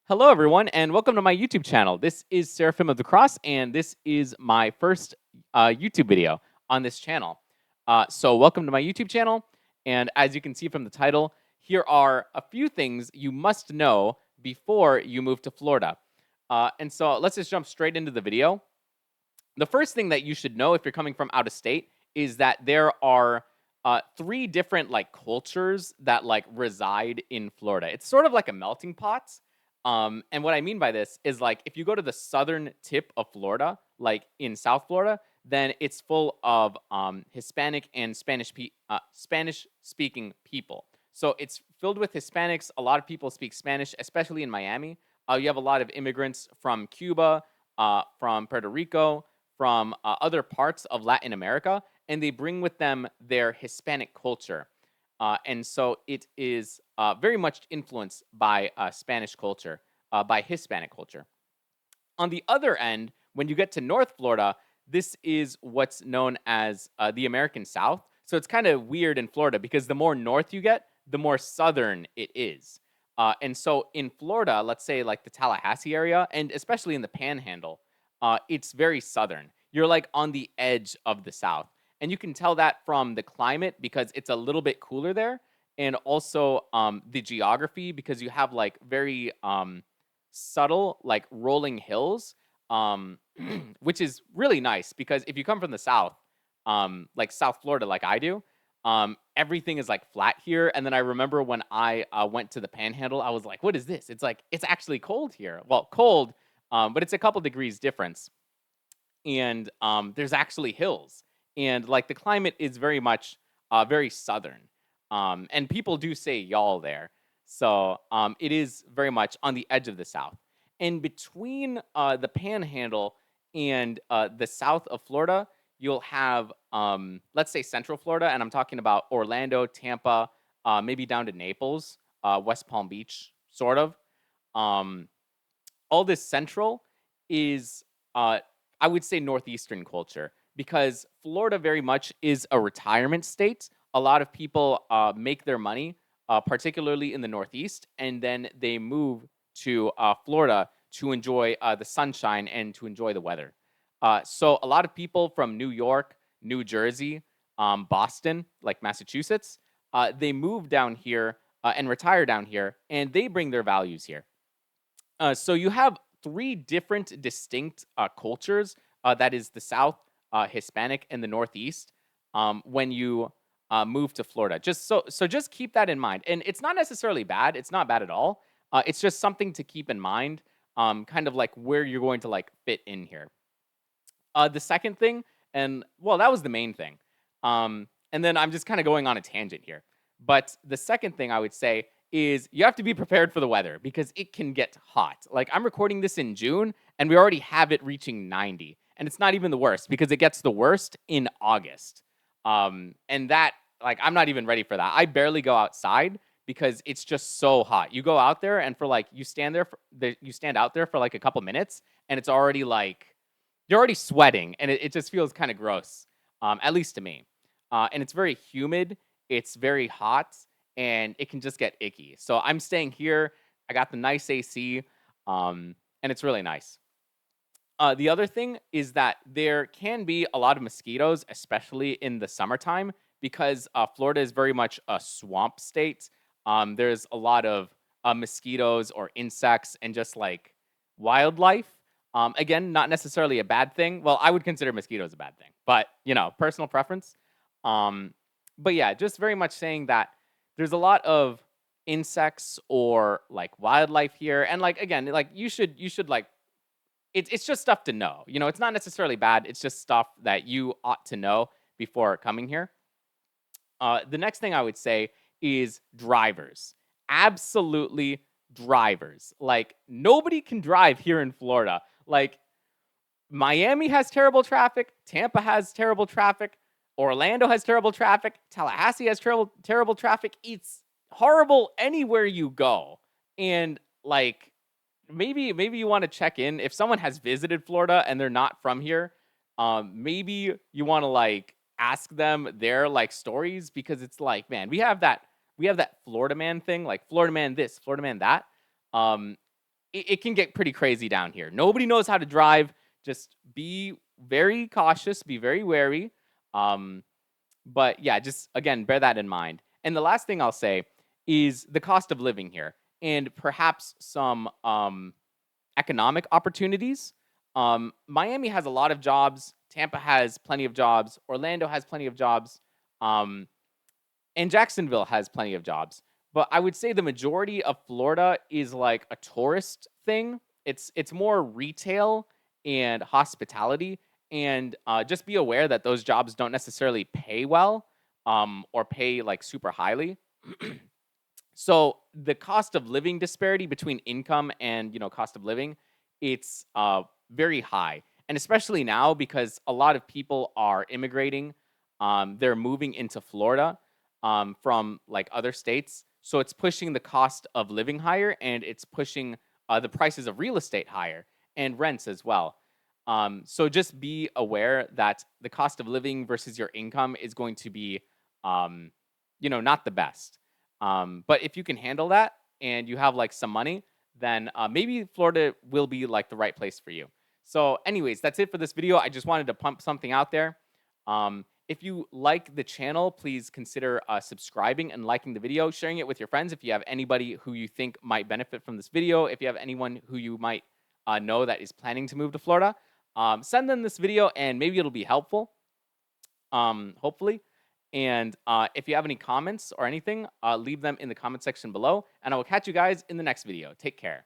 Hello, everyone, and welcome to my YouTube channel. This is Seraphim of the Cross, and this is my first YouTube video on this channel. So, welcome to my YouTube channel. And as you can see from the title, here are a few things you must know before you move to Florida. And so, let's just jump straight into the video. The first thing that you should know if you're coming from out of state is that there are three different cultures that reside in Florida. It's sort of like a melting pot. And what I mean by this is if you go to the southern tip of Florida, like in South Florida, then it's full of Hispanic and Spanish speaking people. So it's filled with Hispanics. A lot of people speak Spanish, especially in Miami. You have a lot of immigrants from Cuba, from Puerto Rico, from other parts of Latin America, and they bring with them their Hispanic culture. And so it is very much influenced by Spanish culture, by Hispanic culture. On the other end, when you get to North Florida, this is what's known as the American South. So it's kind of weird in Florida because the more north you get, the more southern it is. And so in Florida, let's say like the Tallahassee area, and especially in the Panhandle, it's very southern. You're like on the edge of the South. And you can tell that from the climate because it's a little bit cooler there, and also the geography because you have like very subtle like rolling hills, which is really nice because if you come from the South, like South Florida, like I do, everything is like flat here. And then I remember when I went to the Panhandle, I was like, "What is this?" It's like it's actually cold here. Well, cold, but it's a couple degrees difference, and there's actually hills, and like the climate is very much very southern, and people do say y'all there, so it is very much on the edge of the South. And between the Panhandle and the south of Florida, you'll have let's say Central Florida, and I'm talking about Orlando, Tampa, maybe down to Naples, West Palm Beach, sort of. Um, all this central is I would say northeastern culture because Florida very much is a retirement state. A lot of people make their money, particularly in the Northeast, and then they move to Florida to enjoy the sunshine and to enjoy the weather. So a lot of people from New York, New Jersey, Boston, like Massachusetts, they move down here and retire down here, and they bring their values here. So you have three different distinct cultures. That is the South, Hispanic, and the Northeast. When you move to Florida, just keep that in mind. And it's not necessarily bad. It's not bad at all. It's just something to keep in mind. Kind of like where you're going to like fit in here. The second thing, and well, that was the main thing. And then I'm just kind of going on a tangent here. But the second thing I would say is you have to be prepared for the weather because it can get hot. Like I'm recording this in June and we already have it reaching 90. And it's not even the worst because it gets the worst in August. And that, like, I'm not even ready for that. I barely go outside because it's just so hot. You go out there and for like, you stand out there for like a couple minutes and it's already like, you're already sweating and it just feels kind of gross, at least to me. And it's very humid. It's very hot and it can just get icky. So I'm staying here. I got the nice AC, and it's really nice. The other thing is that there can be a lot of mosquitoes, especially in the summertime, because Florida is very much a swamp state. There's a lot of mosquitoes or insects and just like wildlife. Again, not necessarily a bad thing. Well, I would consider mosquitoes a bad thing, but personal preference. Um, but yeah, just very much saying that there's a lot of insects or like wildlife here, and like again, like you should like it's just stuff to know. It's not necessarily bad. It's just stuff that you ought to know before coming here. The next thing I would say is drivers. Absolutely drivers. Like nobody can drive here in Florida. Like Miami has terrible traffic, Tampa has terrible traffic, Orlando has terrible traffic, Tallahassee has terrible traffic. It's horrible anywhere you go. And like maybe you want to check in if someone has visited Florida and they're not from here. Maybe you want to like ask them their like stories because it's like, man, we have that Florida man thing, like Florida man this, Florida man that. Um it can get pretty crazy down here. Nobody knows how to drive. Just be very cautious, be very wary. Um, but yeah, just again, bear that in mind. And the last thing I'll say is the cost of living here and perhaps some economic opportunities. Miami has a lot of jobs. Tampa has plenty of jobs. Orlando has plenty of jobs. Um, and Jacksonville has plenty of jobs. But I would say the majority of Florida is like a tourist thing. It's more retail and hospitality. And just be aware that those jobs don't necessarily pay well or pay like super highly. So the cost of living disparity between income and cost of living, it's very high, and especially now because a lot of people are immigrating. They're moving into Florida from like other states, so it's pushing the cost of living higher, and it's pushing the prices of real estate higher and rents as well. So just be aware that the cost of living versus your income is going to be, not the best. But if you can handle that and you have like some money, then maybe Florida will be like the right place for you. So, anyways, that's it for this video. I just wanted to pump something out there. If you like the channel, please consider subscribing and liking the video, sharing it with your friends. If you have anybody who you think might benefit from this video, if you have anyone who you might know that is planning to move to Florida, send them this video and maybe it'll be helpful. Hopefully. And if you have any comments or anything, leave them in the comment section below. And I will catch you guys in the next video. Take care.